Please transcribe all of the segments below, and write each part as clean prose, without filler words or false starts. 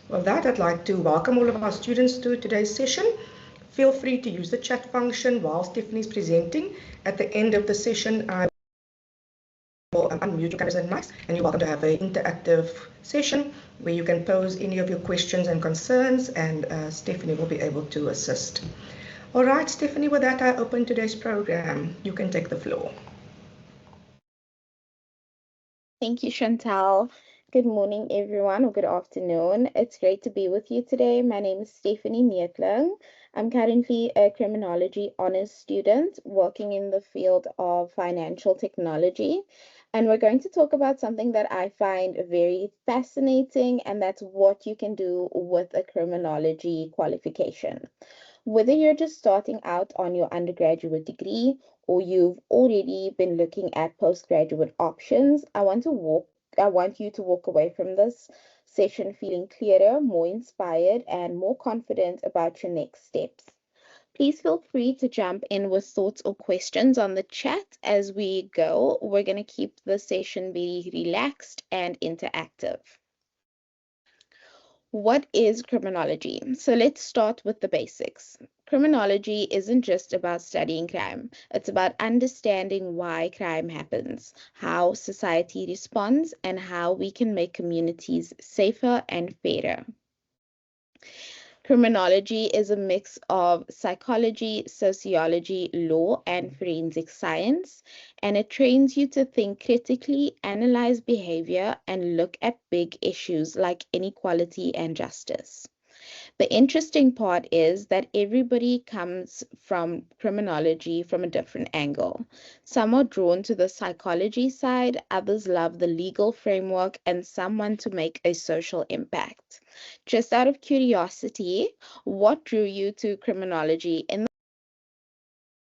With that, I'd like to welcome all of our students to today's session. Feel free to use the chat function while Stephanie is presenting. At the end of the session, I will unmute your cameras and mics, and you're welcome to have an interactive session where you can pose any of your questions and concerns, and Stephanie will be able to assist. All right, Stephanie, with that, I open today's program. You can take the floor. Thank you, Chantal. Good morning, everyone, or good afternoon. It's great to be with you today. My name is Stephanie Neetling. I'm currently a criminology honors student working in the field of financial technology. And we're going to talk about something that I find very fascinating, and that's what you can do with a criminology qualification. Whether you're just starting out on your undergraduate degree or you've already been looking at postgraduate options, I want you to walk away from this session feeling clearer, more inspired, and more confident about your next steps. Please feel free to jump in with thoughts or questions on the chat as we go. We're going to keep the session very relaxed and interactive. What is criminology? So let's start with the basics. Criminology isn't just about studying crime. It's about understanding why crime happens, how society responds, and how we can make communities safer and fairer. Criminology is a mix of psychology, sociology, law, and forensic science, and it trains you to think critically, analyze behavior, and look at big issues like inequality and justice. The interesting part is that everybody comes from criminology from a different angle. Some are drawn to the psychology side, others love the legal framework, and some want to make a social impact. Just out of curiosity, what drew you to criminology in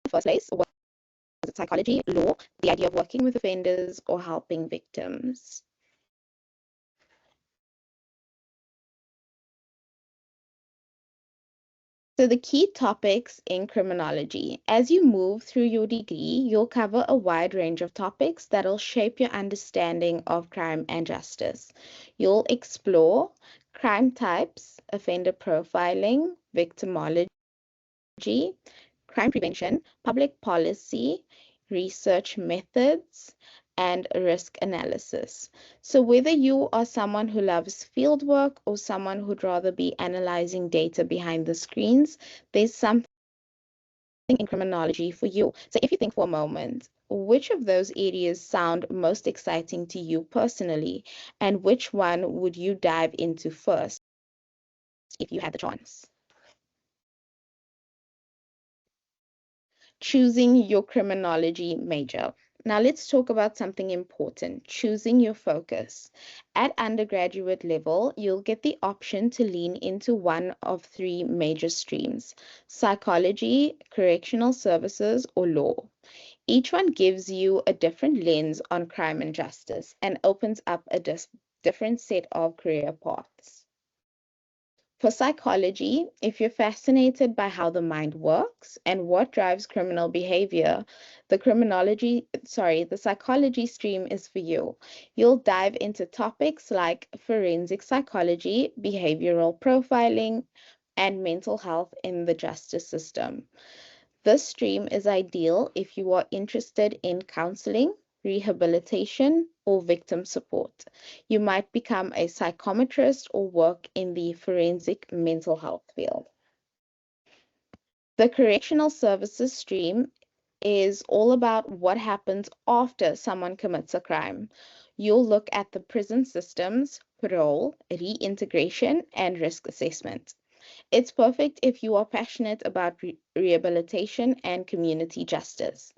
the first place? Was it psychology, law, the idea of working with offenders, or helping victims? So the key topics in criminology. As you move through your degree, you'll cover a wide range of topics that'll shape your understanding of crime and justice. You'll explore crime types, offender profiling, victimology, crime prevention, public policy, research methods, and risk analysis. So, whether you are someone who loves fieldwork or someone who'd rather be analyzing data behind the screens, there's something in criminology for you. So, if you think for a moment, which of those areas sound most exciting to you personally, and which one would you dive into first if you had the chance? Choosing your criminology major. Now, let's talk about something important, choosing your focus. At undergraduate level, you'll get the option to lean into one of three major streams: psychology, correctional services, or law. Each one gives you a different lens on crime and justice and opens up a different set of career paths. For psychology, if you're fascinated by how the mind works and what drives criminal behavior, the psychology stream is for you. You'll dive into topics like forensic psychology, behavioral profiling, and mental health in the justice system. This stream is ideal if you are interested in counseling, rehabilitation, or victim support. You might become a psychometrist or work in the forensic mental health field. The correctional services stream is all about what happens after someone commits a crime. You'll look at the prison systems, parole, reintegration, and risk assessment. It's perfect if you are passionate about rehabilitation and community justice.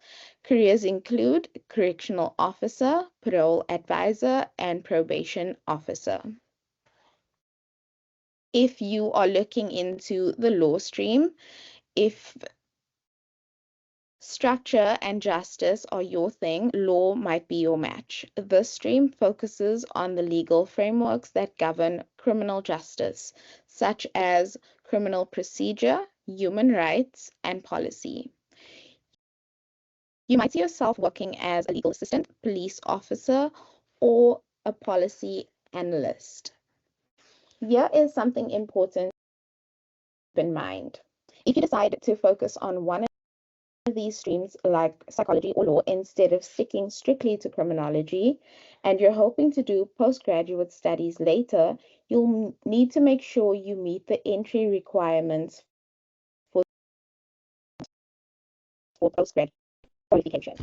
Careers include correctional officer, parole advisor, and probation officer. If you are looking into the law stream, if structure and justice are your thing, law might be your match. This stream focuses on the legal frameworks that govern criminal justice, such as criminal procedure, human rights, and policy. You might see yourself working as a legal assistant, police officer, or a policy analyst. Here is something important to keep in mind. If you decide to focus on one of these streams like psychology or law instead of sticking strictly to criminology, and you're hoping to do postgraduate studies later, you'll need to make sure you meet the entry requirements for postgrad qualification.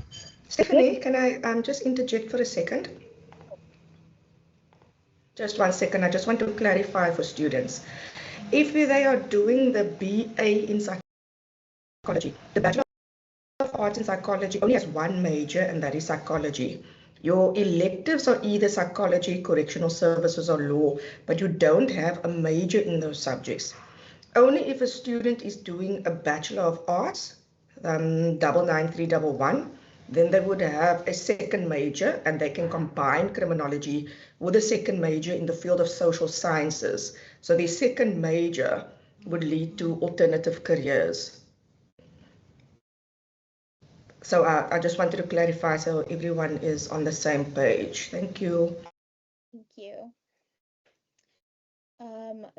Stephanie, can I just interject for a second? Just 1 second. I just want to clarify for students. If they are doing the BA in psychology, the Bachelor of Arts in Psychology only has one major, and that is psychology. Your electives are either psychology, correctional services, or law, but you don't have a major in those subjects. Only if a student is doing a Bachelor of Arts, 99311, then they would have a second major and they can combine criminology with a second major in the field of social sciences. So the second major would lead to alternative careers. So I just wanted to clarify so everyone is on the same page. Thank you. Thank you.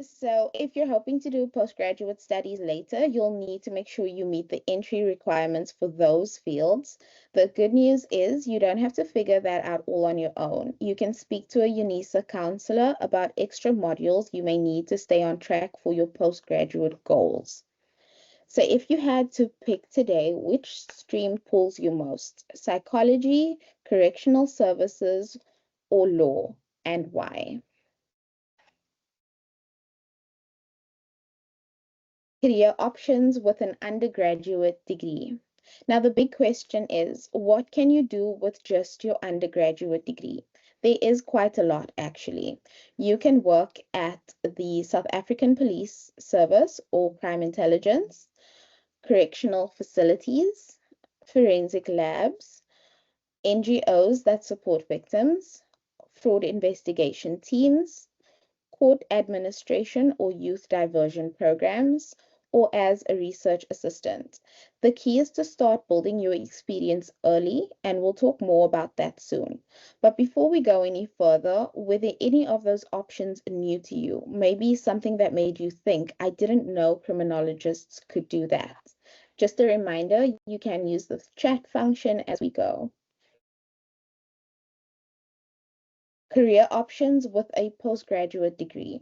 So if you're hoping to do postgraduate studies later, you'll need to make sure you meet the entry requirements for those fields. The good news is you don't have to figure that out all on your own. You can speak to a Unisa counselor about extra modules you may need to stay on track for your postgraduate goals. So if you had to pick today, which stream pulls you most? Psychology, correctional services, or law, and why? Career options with an undergraduate degree. Now, the big question is, what can you do with just your undergraduate degree? There is quite a lot, actually. You can work at the South African Police Service or Crime Intelligence, correctional facilities, forensic labs, NGOs that support victims, fraud investigation teams, court administration or youth diversion programs, or as a research assistant. The key is to start building your experience early, and we'll talk more about that soon. But before we go any further, were there any of those options new to you? Maybe something that made you think, I didn't know criminologists could do that. Just a reminder, you can use the chat function as we go. Career options with a postgraduate degree.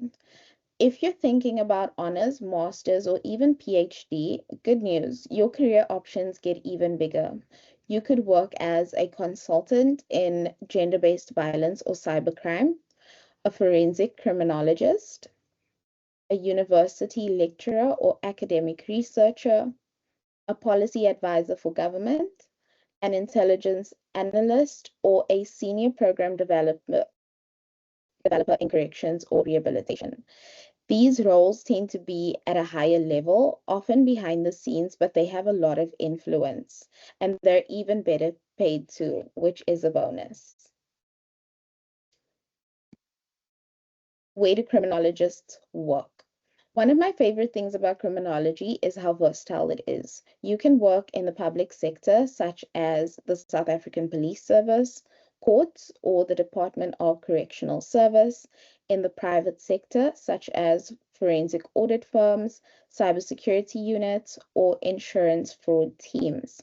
If you're thinking about honors, masters, or even PhD, good news, your career options get even bigger. You could work as a consultant in gender-based violence or cybercrime, a forensic criminologist, a university lecturer or academic researcher, a policy advisor for government, an intelligence analyst, or a senior program developer in corrections or rehabilitation. These roles tend to be at a higher level, often behind the scenes, but they have a lot of influence and they're even better paid too, which is a bonus. Where do criminologists work? One of my favorite things about criminology is how versatile it is. You can work in the public sector, such as the South African Police Service, courts, or the Department of Correctional Service, in the private sector, such as forensic audit firms, cybersecurity units, or insurance fraud teams.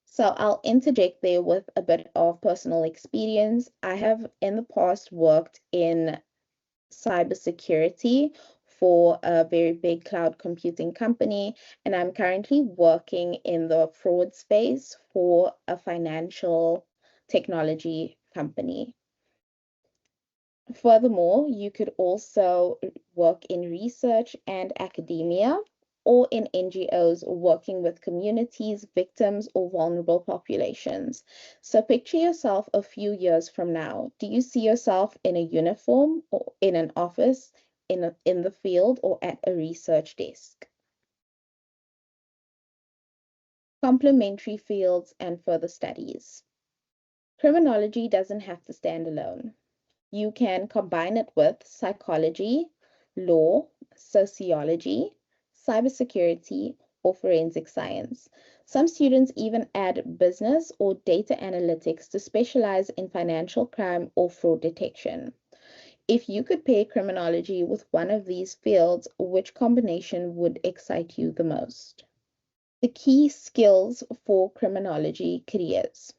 So I'll interject there with a bit of personal experience. I have in the past worked in cybersecurity for a very big cloud computing company, and I'm currently working in the fraud space for a financial technology company. Furthermore, you could also work in research and academia or in NGOs working with communities, victims, or vulnerable populations. So picture yourself a few years from now. Do you see yourself in a uniform or in an office, in the field, or at a research desk? Complementary fields and further studies. Criminology doesn't have to stand alone. You can combine it with psychology, law, sociology, cybersecurity, or forensic science. Some students even add business or data analytics to specialize in financial crime or fraud detection. If you could pair criminology with one of these fields, which combination would excite you the most? The key skills for criminology careers.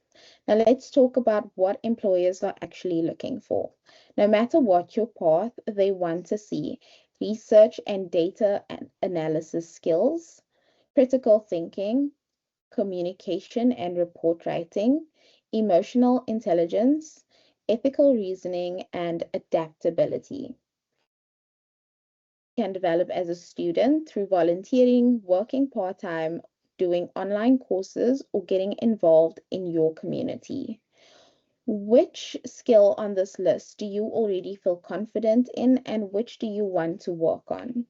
Now let's talk about what employers are actually looking for. No matter what your path, they want to see research and data and analysis skills, critical thinking, communication and report writing, emotional intelligence, ethical reasoning, and adaptability. You can develop as a student through volunteering, working part-time, doing online courses, or getting involved in your community. Which skill on this list do you already feel confident in, and which do you want to work on?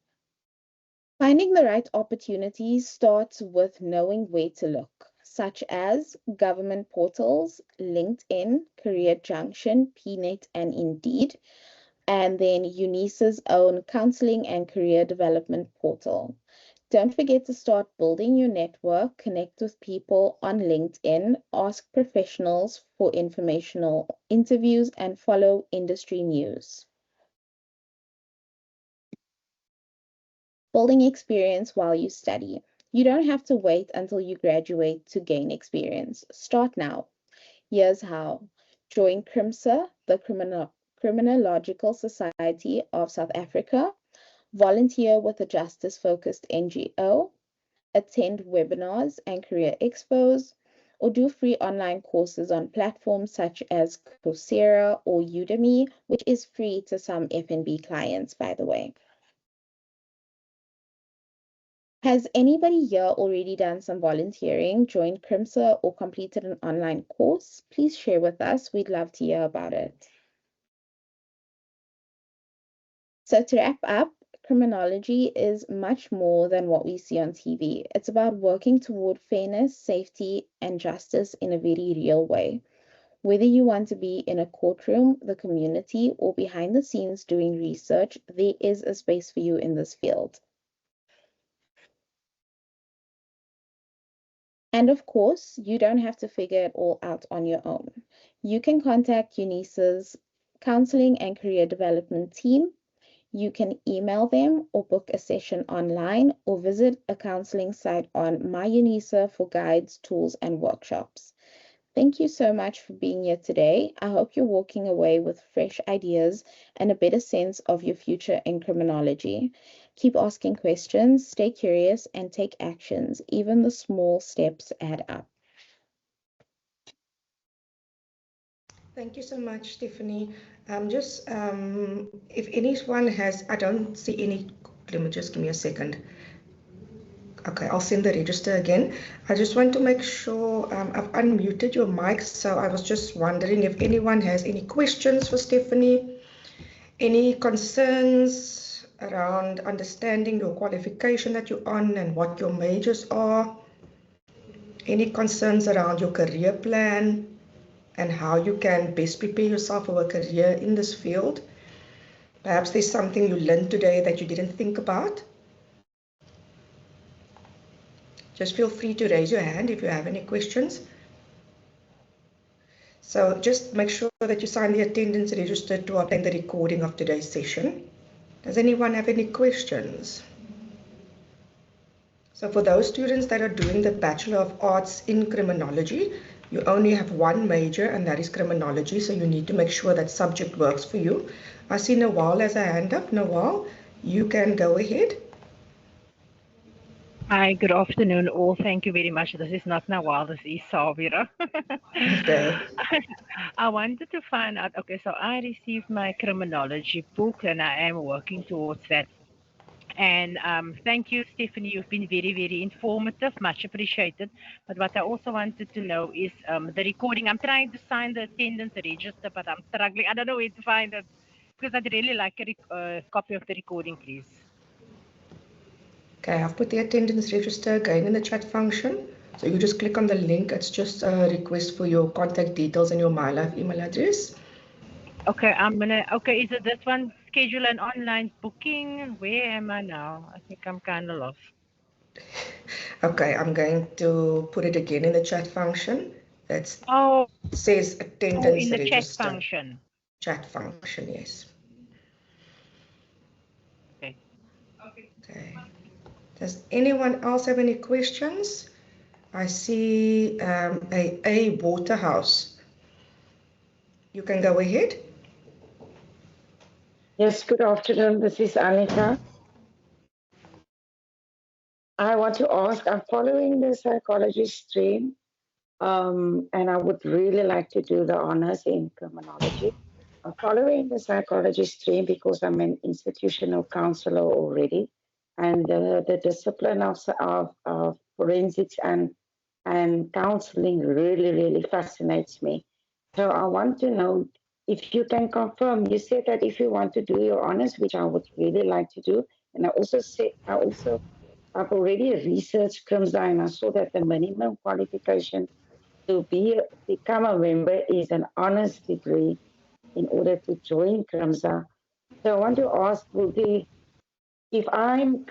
Finding the right opportunities starts with knowing where to look, such as government portals, LinkedIn, Career Junction, PNet, and Indeed, and then Unisa's own counseling and career development portal. Don't forget to start building your network, connect with people on LinkedIn, ask professionals for informational interviews, and follow industry news. Building experience while you study. You don't have to wait until you graduate to gain experience. Start now. Here's how. Join CRIMSA, the Criminological Society of South Africa. Volunteer with a justice-focused NGO. Attend webinars and career expos, or do free online courses on platforms such as Coursera or Udemy, which is free to some F&B clients, by the way. Has anybody here already done some volunteering, joined CRIMSA, or completed an online course? Please share with us. We'd love to hear about it. So to wrap up, criminology is much more than what we see on TV. It's about working toward fairness, safety, and justice in a very real way. Whether you want to be in a courtroom, the community, or behind the scenes doing research, there is a space for you in this field. And of course, you don't have to figure it all out on your own. You can contact Unisa's counseling and career development team. You can email them or book a session online or visit a counseling site on My Unisa for guides, tools, and workshops. Thank you so much for being here today. I hope you're walking away with fresh ideas and a better sense of your future in criminology. Keep asking questions, stay curious, and take actions. Even the small steps add up. Thank you so much, Stephanie. If anyone has, I don't see any, let me just give me a second. Okay, I'll send the register again. I just want to make sure I've unmuted your mics. So I was just wondering if anyone has any questions for Stephanie, any concerns around understanding your qualification that you're on and what your majors are, any concerns around your career plan and how you can best prepare yourself for a career in this field. Perhaps there's something you learned today that you didn't think about. Just feel free to raise your hand if you have any questions. So just make sure that you sign the attendance register to obtain the recording of today's session. Does anyone have any questions? So for those students that are doing the Bachelor of Arts in Criminology, you only have one major, and that is criminology. So you need to make sure that subject works for you. I see Nawal has a hand up. Nawal, you can go ahead. Hi, good afternoon all. Thank you very much. This is not Nawal, this is Savira. Okay. I wanted to find out, okay, so I received my criminology book and I am working towards that. And thank you, Stephanie. You've been very, very informative, much appreciated. But what I also wanted to know is the recording. I'm trying to sign the attendance register, but I'm struggling. I don't know where to find it because I'd really like a copy of the recording, please. Okay, I've put the attendance register again in the chat function. So you just click on the link. It's just a request for your contact details and your MyLife email address. Okay, okay, is it this one, schedule an online booking? Where am I now? I think I'm kind of lost. Okay, I'm going to put it again in the chat function. It says attendance in the register. chat function. Chat function, yes. Okay. Does anyone else have any questions? I see a Waterhouse. You can go ahead. Yes, good afternoon. This is Anita. I want to ask, I'm following the psychology stream, and I would really like to do the honors in criminology. I'm following the psychology stream because I'm an institutional counselor already, and the discipline of forensics and counseling really, really fascinates me. So I want to know if you can confirm. You said that if you want to do your honors, which I would really like to do, and I've already researched CRIMSA, and I saw that the minimum qualification to become a member is an honors degree in order to join CRIMSA. So I want to ask, if I'm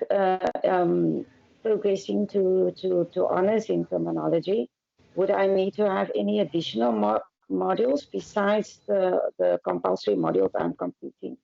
progressing to honors in criminology, would I need to have any additional modules besides the compulsory modules I'm completing?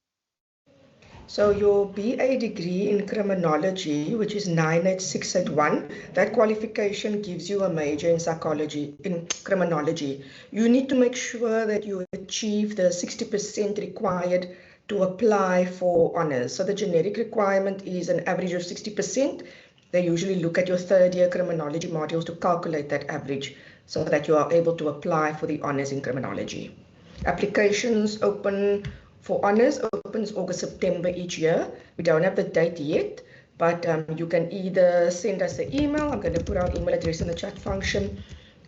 So your BA degree in criminology, which is 98681, that qualification gives you a major in psychology, in criminology. You need to make sure that you achieve the 60% required to apply for honors. So the generic requirement is an average of 60%. They usually look at your third year criminology modules to calculate that average so that you are able to apply for the honors in criminology. Applications open for honors opens August, September each year. We don't have the date yet, but you can either send us an email. I'm going to put our email address in the chat function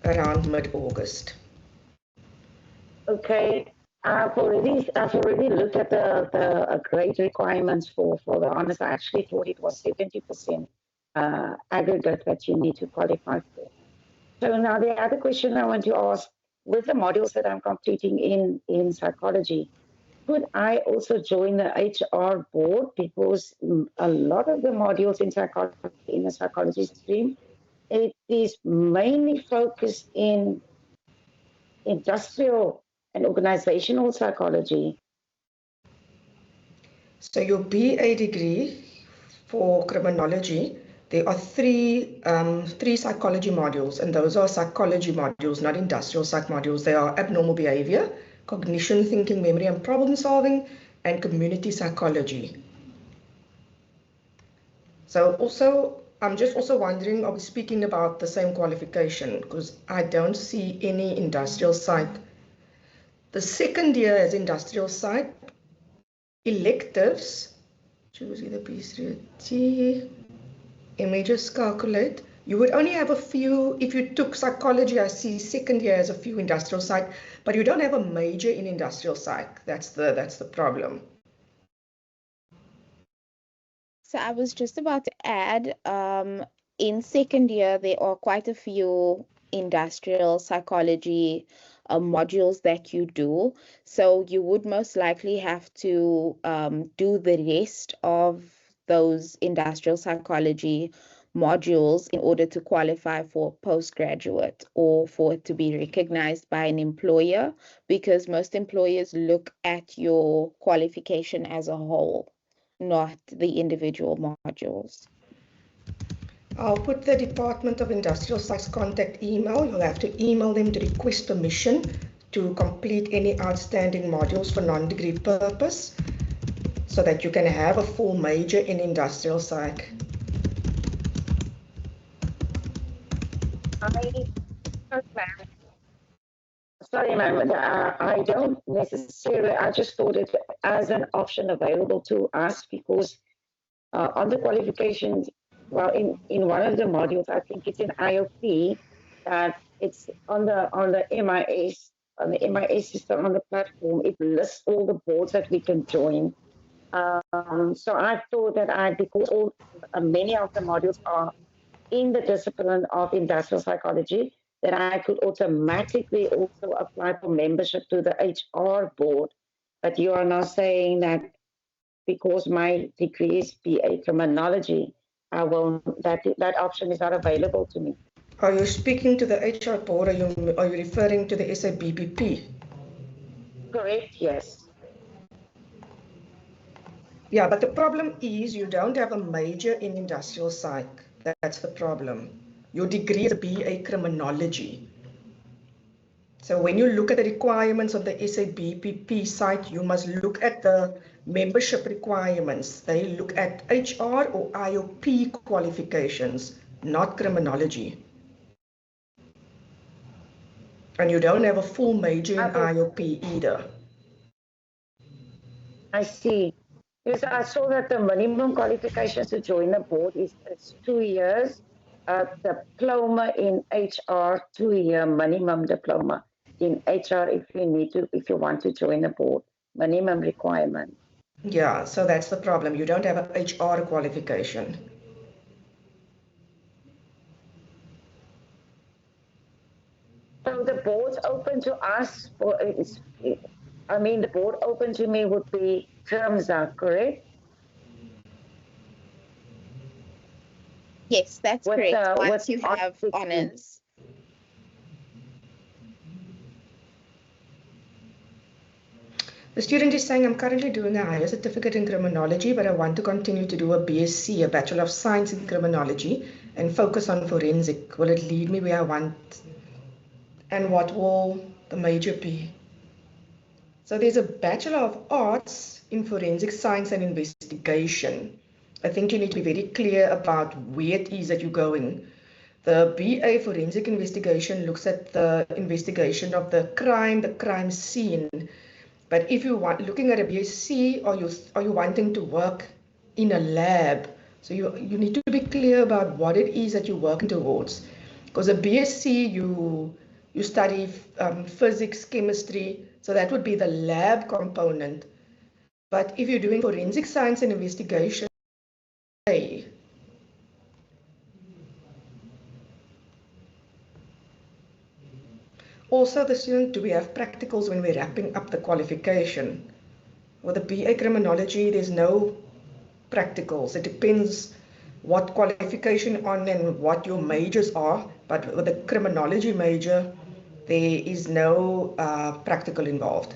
around mid-August. Okay, I've already looked at the grade requirements for the honors. I actually thought it was 70% aggregate that you need to qualify for. So now the other question I want to ask, with the modules that I'm completing in psychology, could I also join the HR board? Because a lot of the modules in psychology, in the psychology stream, it is mainly focused in industrial and organizational psychology. So your BA degree for criminology, there are three psychology modules, and those are psychology modules, not industrial psych modules. They are abnormal behavior, cognition, thinking, memory, and problem solving, and community psychology. So also, I'm just also wondering, are we speaking about the same qualification? Because I don't see any industrial psych. The second year as industrial psych, electives, choose either B3 or T. Let me just calculate. You would only have a few, if you took psychology, I see second year as a few industrial psych, but you don't have a major in industrial psych. That's the problem. So I was just about to add, in second year, there are quite a few industrial psychology modules that you do. So you would most likely have to do the rest of those industrial psychology modules in order to qualify for postgraduate or for it to be recognized by an employer, because most employers look at your qualification as a whole, not the individual modules. I'll put the Department of Industrial Psych's contact email. You'll have to email them to request permission to complete any outstanding modules for non-degree purpose so that you can have a full major in industrial psych. Sorry, ma'am, I don't necessarily, I just thought it as an option available to us because on the qualifications, well, in one of the modules, I think it's in IOP, that it's on the MIS, on the MIS system on the platform, it lists all the boards that we can join. So I thought that because many of the modules are in the discipline of industrial psychology, that I could automatically also apply for membership to the HR board. But you are now saying that because my degree is BA criminology, that option is not available to me. Are you speaking to the HR board, or are you referring to the SABBP? Correct, yes. Yeah, but the problem is you don't have a major in industrial psych. That's the problem. Your degree is a BA Criminology. So when you look at the requirements of the SABPP site, you must look at the membership requirements. They look at HR or IOP qualifications, not criminology. And you don't have a full major in IOP either. I see. Yes, I saw that the minimum qualifications to join the board is 2 years, a diploma in HR, 2-year minimum diploma in HR if you want to join the board, minimum requirement. Yeah, so that's the problem. You don't have an HR qualification. So the board's open to us for the board open to me would be CRIMSA, correct? Yes, that's correct. Once you have honors. The student is saying, I'm currently doing a higher certificate in criminology, but I want to continue to do a BSc, a Bachelor of Science in Criminology, and focus on forensic. Will it lead me where I want? And what will the major be? So there's a Bachelor of Arts in Forensic Science and Investigation. I think you need to be very clear about where it is that you're going. The BA Forensic Investigation looks at the investigation of the crime scene. But if you want looking at a BSc, are you wanting to work in a lab? So you need to be clear about what it is that you're working towards. Because a BSc, you study physics, chemistry, so that would be the lab component. But if you're doing forensic science and investigation, also the student, do we have practicals when we're wrapping up the qualification? With the BA Criminology, there's no practicals. It depends what qualification on and what your majors are, but with the criminology major, there is no practical involved.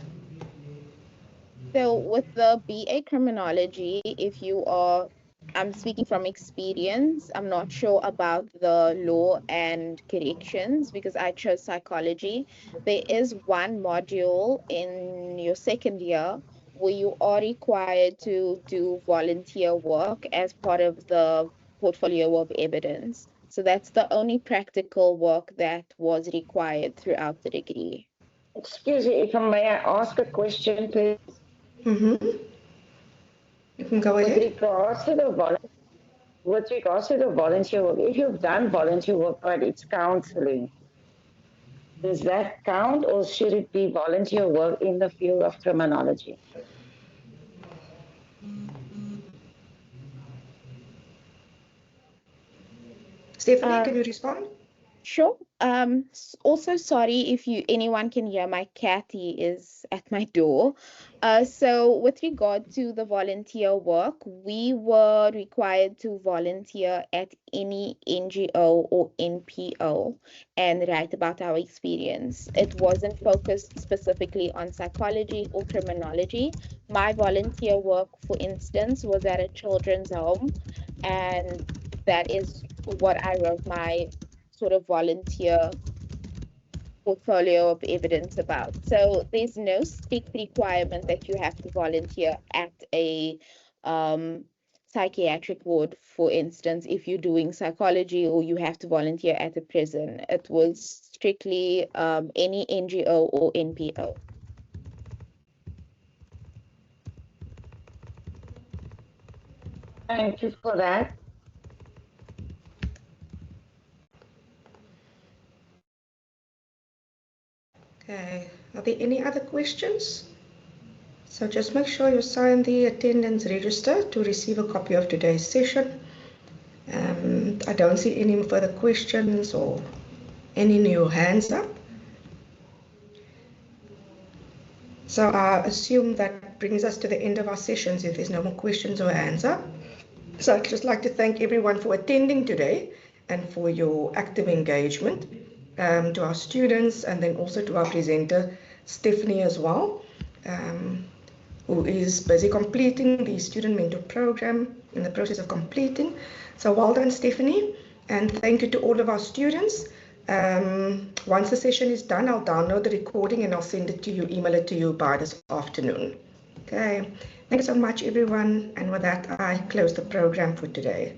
So with the BA Criminology, if you are, I'm speaking from experience, I'm not sure about the law and corrections because I chose psychology. There is one module in your second year where you are required to do volunteer work as part of the portfolio of evidence. So that's the only practical work that was required throughout the degree. Excuse me, if I may ask a question, please? You can go ahead. With regards to the volunteer work, if you've done volunteer work, but it's counseling, does that count or should it be volunteer work in the field of criminology? Stephanie, can you respond? Sure. Also sorry if anyone can hear my cat, he is at my door. So with regard to the volunteer work, we were required to volunteer at any NGO or NPO and write about our experience. It wasn't focused specifically on psychology or criminology. My volunteer work, for instance, was at a children's home, and that is what I wrote my sort of volunteer portfolio of evidence about. So there's no strict requirement that you have to volunteer at a psychiatric ward, for instance, if you're doing psychology, or you have to volunteer at a prison. It was strictly any NGO or NPO. Thank you for that. Okay, are there any other questions? So just make sure you sign the attendance register to receive a copy of today's session. I don't see any further questions or any new hands up. So I assume that brings us to the end of our sessions if there's no more questions or hands up. So I'd just like to thank everyone for attending today and for your active engagement, to our students and then also to our presenter, Stephanie, as well. who is busy completing the student mentor program, in the process of completing. So well done, Stephanie, and thank you to all of our students. Once the session is done, I'll download the recording and I'll send it to you, email it to you by this afternoon. Okay, thank you so much, everyone. And with that, I close the program for today.